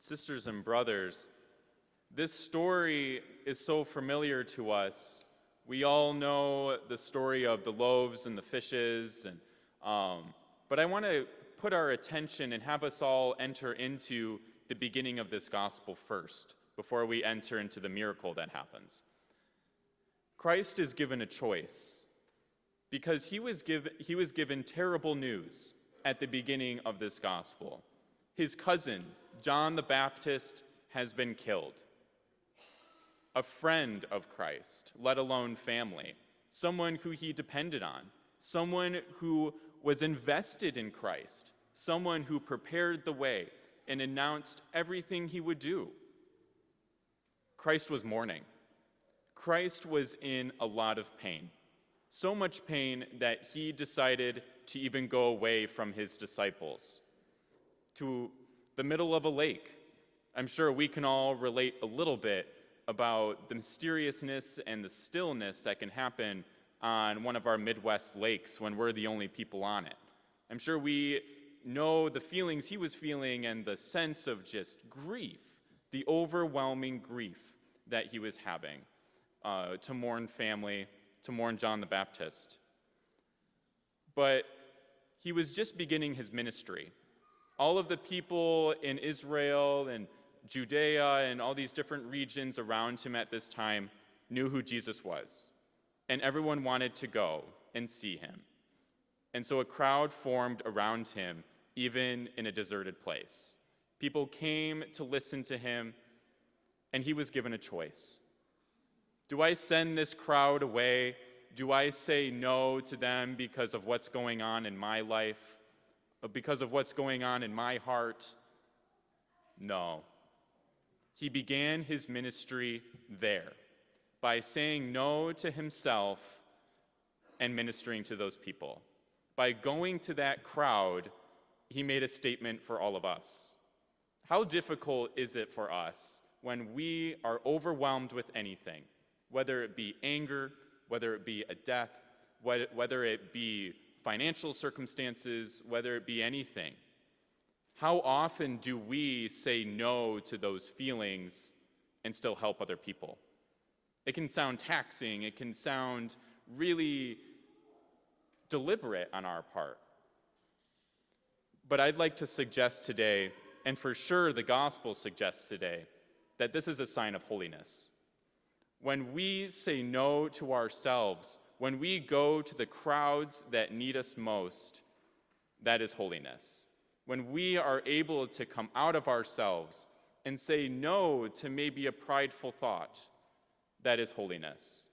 Sisters and brothers, this story is so familiar to us. We all know the story of the loaves and the fishes, but I want to put our attention and have us all enter into the beginning of this gospel first, before we enter into the miracle that happens. Christ is given a choice because he was given terrible news at the beginning of this gospel. His cousin, John the Baptist, has been killed. A friend of Christ, let alone family, someone who he depended on, someone who was invested in Christ, someone who prepared the way and announced everything he would do. Christ was mourning. Christ was in a lot of pain, so much pain that he decided to even go away from his disciples to the middle of a lake. I'm sure we can all relate a little bit about the mysteriousness and the stillness that can happen on one of our Midwest lakes when we're the only people on it. I'm sure we know the feelings he was feeling and the sense of just grief, the overwhelming grief that he was having, to mourn family, to mourn John the Baptist. But he was just beginning his ministry. All of the people in Israel and Judea and all these different regions around him at this time knew who Jesus was, and everyone wanted to go and see him. And so a crowd formed around him, even in a deserted place. People came to listen to him, and he was given a choice. Do I send this crowd away? Do I say no to them because of what's going on in my life? Because of what's going on in my heart? No. He began his ministry there by saying no to himself and ministering to those people. By going to that crowd, he made a statement for all of us. How difficult is it for us when we are overwhelmed with anything, whether it be anger, whether it be a death, whether it be financial circumstances, whether it be anything? How often do we say no to those feelings and still help other people? It can sound taxing, it can sound really deliberate on our part. But I'd like to suggest today, and for sure the gospel suggests today, that this is a sign of holiness. When we say no to ourselves, when we go to the crowds that need us most, that is holiness. When we are able to come out of ourselves and say no to maybe a prideful thought, that is holiness.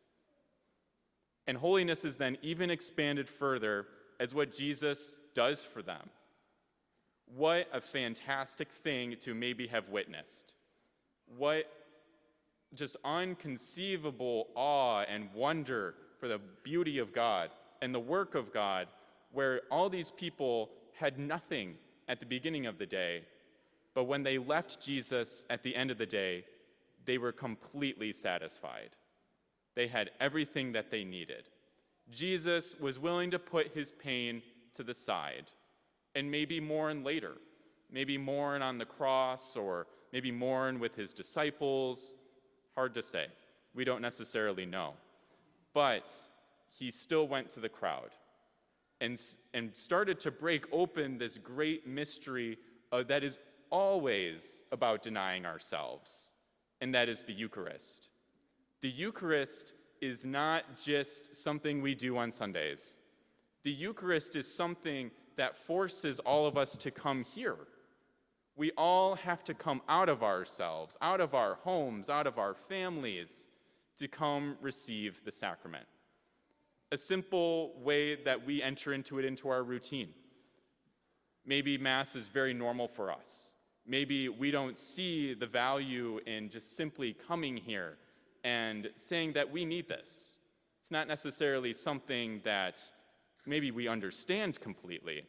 And holiness is then even expanded further as what Jesus does for them. What a fantastic thing to maybe have witnessed. What just unconceivable awe and wonder for the beauty of God and the work of God, where all these people had nothing at the beginning of the day, but when they left Jesus at the end of the day, they were completely satisfied. They had everything that they needed. Jesus was willing to put his pain to the side and maybe mourn later, maybe mourn on the cross, or maybe mourn with his disciples. Hard to say. We don't necessarily know. But he still went to the crowd and started to break open this great mystery that is always about denying ourselves, and that is the Eucharist. The Eucharist is not just something we do on Sundays. The Eucharist is something that forces all of us to come here. We all have to come out of ourselves, out of our homes, out of our families, to come receive the sacrament. A simple way that we enter into it into our routine. Maybe Mass is very normal for us. Maybe we don't see the value in just simply coming here and saying that we need this. It's not necessarily something that maybe we understand completely,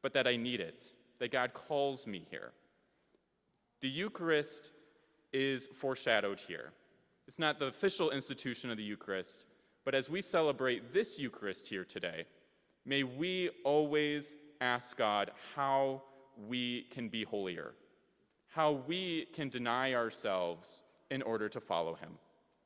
but that I need it, that God calls me here. The Eucharist is foreshadowed here. It's not the official institution of the Eucharist, but as we celebrate this Eucharist here today, may we always ask God how we can be holier, how we can deny ourselves in order to follow him.